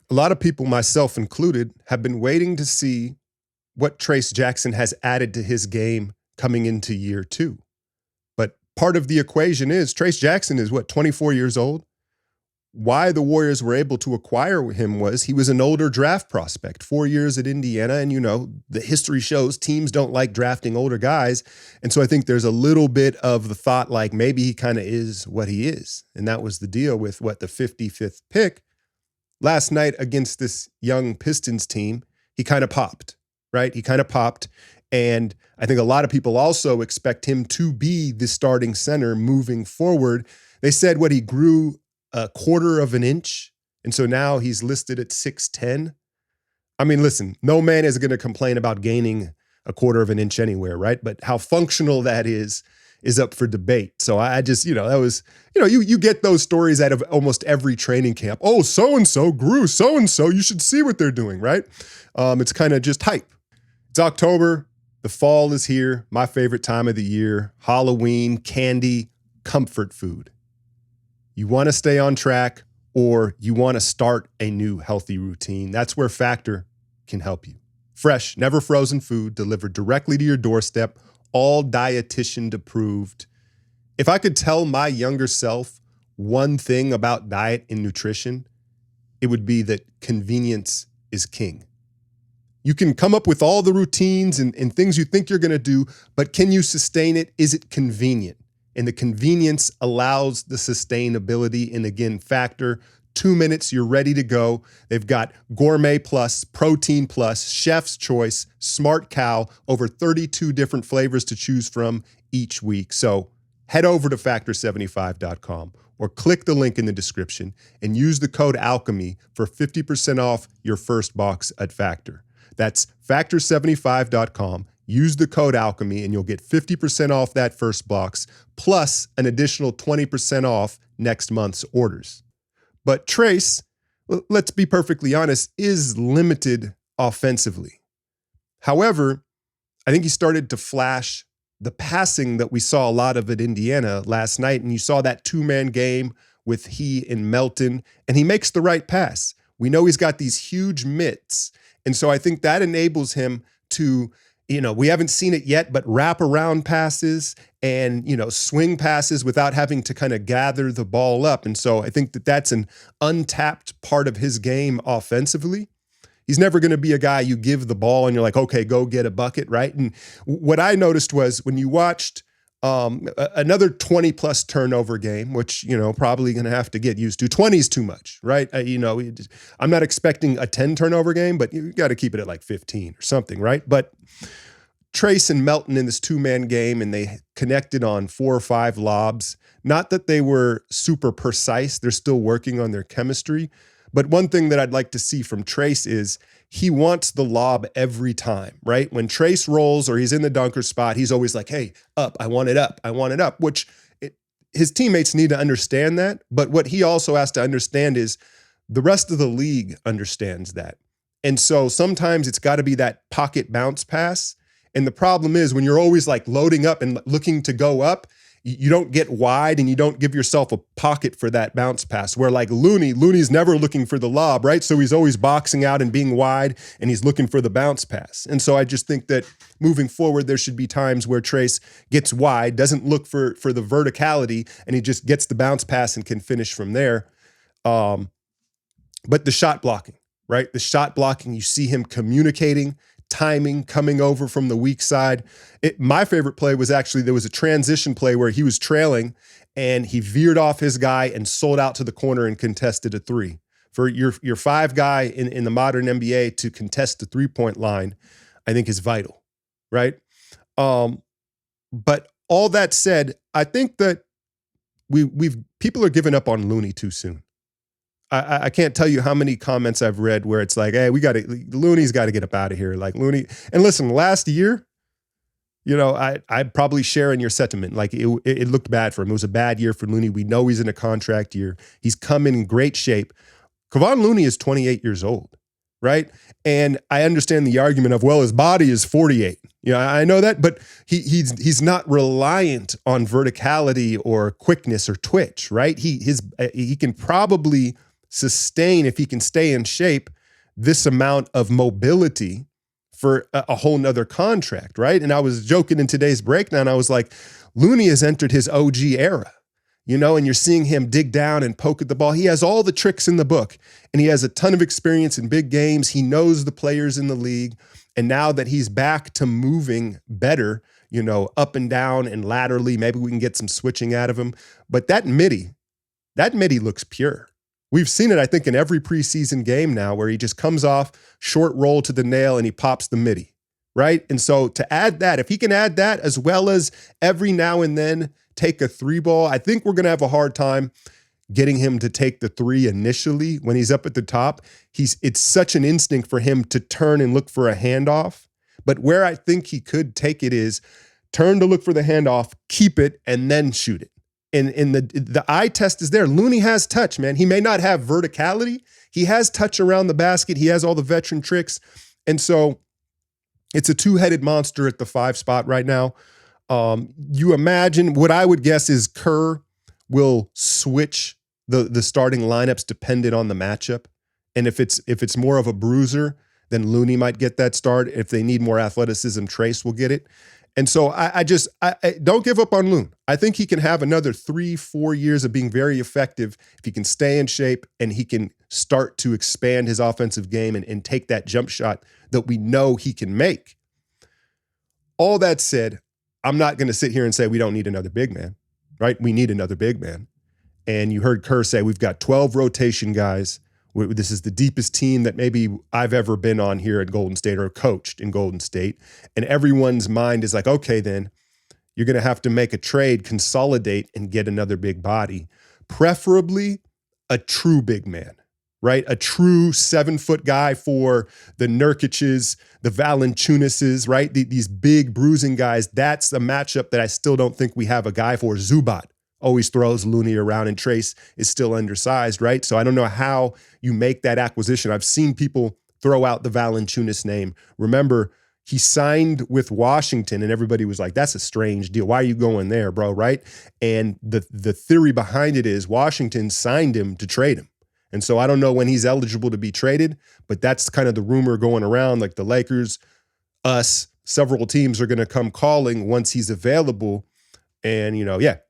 A lot of people, myself included, have been waiting to see what Trayce Jackson has added to his game coming into year two. But part of the equation is Trayce Jackson is 24 years old? Why the Warriors were able to acquire him was he was an older draft prospect, 4 years at Indiana. And, the history shows teams don't like drafting older guys. And so I think there's a little bit of the thought like maybe he kind of is what he is. And that was the deal with the 55th pick. Last night against this young Pistons team, he kind of popped, right? He kind of popped. And I think a lot of people also expect him to be the starting center moving forward. They said he grew a quarter of an inch. And so now he's listed at 6'10". I mean, listen, no man is going to complain about gaining a quarter of an inch anywhere, right? But how functional that is up for debate. So I just, that was, you get those stories out of almost every training camp. Oh, so-and-so grew, so-and-so, you should see what they're doing, right? It's kind of just hype. It's October. The fall is here. My favorite time of the year. Halloween, candy, comfort food. You want to stay on track or you want to start a new healthy routine. That's where Factor can help you. Fresh, never frozen food delivered directly to your doorstep, all dietitian approved. If I could tell my younger self one thing about diet and nutrition, it would be that convenience is king. You can come up with all the routines and things you think you're going to do, but can you sustain it? Is it convenient? And the convenience allows the sustainability. And again, Factor, 2 minutes, you're ready to go. They've got Gourmet Plus, Protein Plus, Chef's Choice, Smart Cow, over 32 different flavors to choose from each week. So head over to factor75.com or click the link in the description and use the code ALCHEMY for 50% off your first box at Factor. That's factor75.com. Use the code ALCHEMY and you'll get 50% off that first box, plus an additional 20% off next month's orders. But Trayce, let's be perfectly honest, is limited offensively. However, I think he started to flash the passing that we saw a lot of at Indiana last night, and you saw that two-man game with he and Melton, and he makes the right pass. We know he's got these huge mitts, and so I think that enables him to, we haven't seen it yet, but wrap around passes and, swing passes without having to kind of gather the ball up. And so I think that that's an untapped part of his game offensively. He's never going to be a guy you give the ball and you're like, okay, go get a bucket, right? And what I noticed was when you watched another 20-plus turnover game, which, probably going to have to get used to. 20 is too much, right? I'm not expecting a 10 turnover game, but you got to keep it at like 15 or something, right? But Trayce and Melton in this two-man game, and they connected on 4 or 5 lobs. Not that they were super precise. They're still working on their chemistry. But one thing that I'd like to see from Trayce is he wants the lob every time, right? When Trayce rolls or he's in the dunker spot, he's always like, hey, up, I want it up, which his teammates need to understand that. But what he also has to understand is the rest of the league understands that. And so sometimes it's got to be that pocket bounce pass. And the problem is when you're always like loading up and looking to go up, you don't get wide and you don't give yourself a pocket for that bounce pass. Where like Looney's never looking for the lob, right? So he's always boxing out and being wide and he's looking for the bounce pass. And so I just think that moving forward, there should be times where Trayce gets wide, doesn't look for the verticality, and he just gets the bounce pass and can finish from there. But the shot blocking, right? The shot blocking, you see him communicating, timing, coming over from the weak side. My favorite play was actually, there was a transition play where he was trailing and he veered off his guy and sold out to the corner and contested a 3. For your 5 guy in the modern NBA to contest the 3-point line, I think is vital, right? But all that said, I think that people are giving up on Looney too soon. I can't tell you how many comments I've read where it's like, hey, Looney's got to get up out of here. Like Looney, and listen, last year, I'd probably share in your sentiment. Like it looked bad for him. It was a bad year for Looney. We know he's in a contract year. He's come in great shape. Kevon Looney is 28 years old, right? And I understand the argument of, well, his body is 48. I know that, but he's not reliant on verticality or quickness or twitch, right? He can probably sustain, if he can stay in shape, this amount of mobility for a whole nother contract, right? And I was joking in today's breakdown. I was like, Looney has entered his OG era, and you're seeing him dig down and poke at the ball. He has all the tricks in the book, and he has a ton of experience in big games. He knows the players in the league. And now that he's back to moving better, up and down and laterally, maybe we can get some switching out of him. But that midi looks pure. We've seen it, I think, in every preseason game now where he just comes off, short roll to the nail, and he pops the midi, right? And so to add that, if he can add that as well as every now and then take a three ball, I think we're going to have a hard time getting him to take the three initially when he's up at the top. It's such an instinct for him to turn and look for a handoff. But where I think he could take it is turn to look for the handoff, keep it, and then shoot it. And the eye test is there. Looney has touch, man. He may not have verticality. He has touch around the basket. He has all the veteran tricks. And so it's a two-headed monster at the 5 spot right now. You imagine, what I would guess is Kerr will switch the starting lineups dependent on the matchup. And if it's more of a bruiser, then Looney might get that start. If they need more athleticism, Trayce will get it. And so I don't give up on Loon. I think he can have another 3-4 years of being very effective if he can stay in shape and he can start to expand his offensive game and take that jump shot that we know he can make. All that said, I'm not going to sit here and say we don't need another big man, right? We need another big man. And you heard Kerr say we've got 12 rotation guys. This is the deepest team that maybe I've ever been on here at Golden State or coached in Golden State. And everyone's mind is like, okay, then you're going to have to make a trade, consolidate, and get another big body, preferably a true big man, right? A true 7-foot guy for the Nurkic's, the Valanciunases, right? These big bruising guys. That's a matchup that I still don't think we have a guy for. Zubac always throws Looney around, and Trayce is still undersized, right? So I don't know how you make that acquisition. I've seen people throw out the Valanciunas name. Remember, he signed with Washington, and everybody was like, that's a strange deal. Why are you going there, bro, right? And the theory behind it is Washington signed him to trade him. And so I don't know when he's eligible to be traded, but that's kind of the rumor going around, like the Lakers, us, several teams are going to come calling once he's available. And,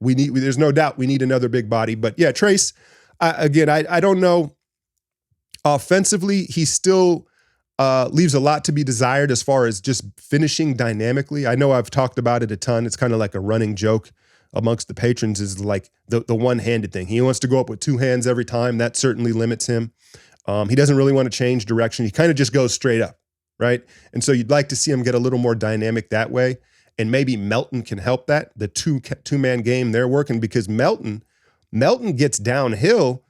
there's no doubt we need another big body. But yeah, Trayce, I don't know. Offensively, he still leaves a lot to be desired as far as just finishing dynamically. I know I've talked about it a ton. It's kind of like a running joke amongst the patrons, is like the one-handed thing. He wants to go up with 2 hands every time. That certainly limits him. He doesn't really want to change direction. He kind of just goes straight up, right? And so you'd like to see him get a little more dynamic that way. And maybe Melton can help that. The two-man game they're working, because Melton gets downhill.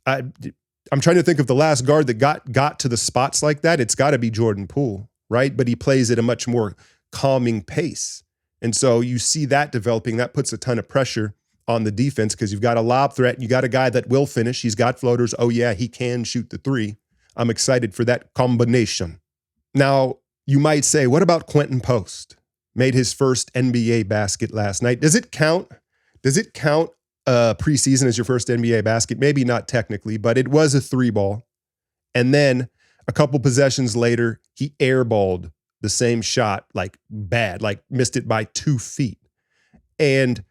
I'm trying to think of the last guard that got to the spots like that. It's got to be Jordan Poole, right? But he plays at a much more calming pace. And so you see that developing. That puts a ton of pressure on the defense because you've got a lob threat. You got a guy that will finish. He's got floaters. Oh, yeah, he can shoot the 3. I'm excited for that combination. Now, you might say, what about Quenton Post? Made his first NBA basket last night. Does it count? Does it count preseason as your first NBA basket? Maybe not technically, but it was a 3-ball. And then a couple possessions later, he airballed the same shot, like bad, like missed it by 2 feet. And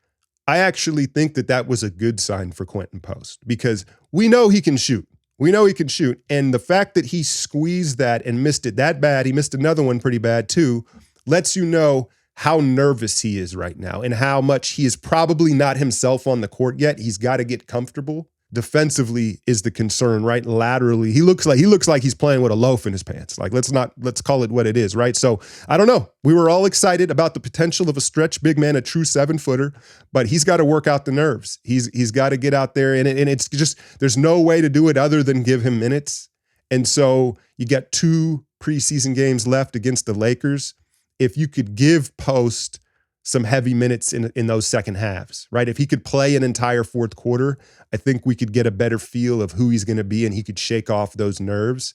I actually think that was a good sign for Quenton Post, because we know he can shoot. We know he can shoot. And the fact that he squeezed that and missed it that bad, he missed another one pretty bad too, lets you know how nervous he is right now and how much he is probably not himself on the court yet. He's got to get comfortable. Defensively is the concern, right? Laterally, he looks like he's playing with a loaf in his pants. Like, let's call it what it is, right? So I don't know. We were all excited about the potential of a stretch big man, a true 7-footer, but he's got to work out the nerves. He's got to get out there, and it's just, there's no way to do it other than give him minutes. And so you got 2 preseason games left against the Lakers. If you could give Post some heavy minutes in those second halves, right? If he could play an entire fourth quarter, I think we could get a better feel of who he's going to be, and he could shake off those nerves.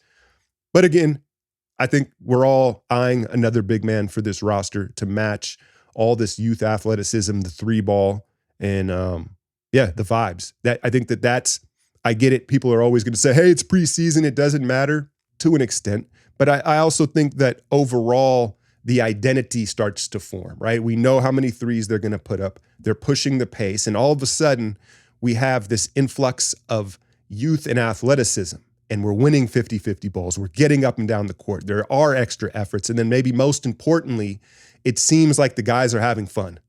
But again, I think we're all eyeing another big man for this roster to match all this youth athleticism, the 3-ball, and the vibes. That I think that's I get it. People are always going to say, hey, it's preseason. It doesn't matter to an extent. But I also think that overall, the identity starts to form, right? We know how many threes they're going to put up. They're pushing the pace. And all of a sudden, we have this influx of youth and athleticism. And we're winning 50-50 balls. We're getting up and down the court. There are extra efforts. And then maybe most importantly, it seems like the guys are having fun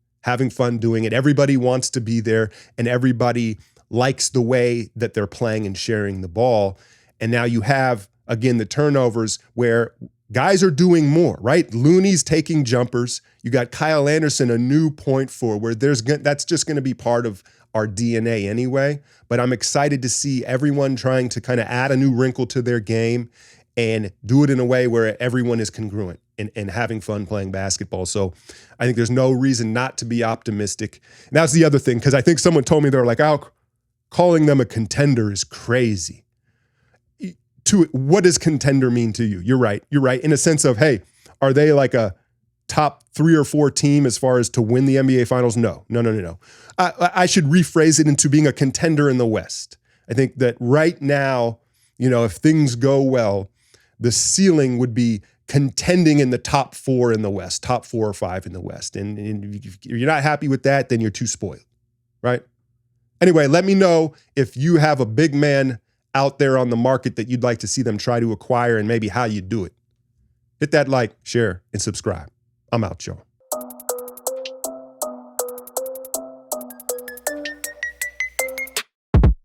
doing it. Everybody wants to be there, and everybody likes the way that they're playing and sharing the ball. And now you have, again, the turnovers where guys are doing more, right? Looney's taking jumpers. You got Kyle Anderson, a new point forward. That's just going to be part of our DNA anyway. But I'm excited to see everyone trying to kind of add a new wrinkle to their game and do it in a way where everyone is congruent and having fun playing basketball. So I think there's no reason not to be optimistic. And that's the other thing, because I think someone told me, they were like, "Oh, calling them a contender is crazy." What does contender mean to you? You're right. In a sense of, hey, are they like a top 3 or 4 team as far as to win the NBA Finals? No. I should rephrase it into being a contender in the West. I think that right now, if things go well, the ceiling would be contending in the top 4 in the West, top 4 or 5 in the West. And if you're not happy with that, then you're too spoiled, right? Anyway, let me know if you have a big man out there on the market that you'd like to see them try to acquire and maybe how you do it. Hit that like, share, and subscribe. I'm out, y'all.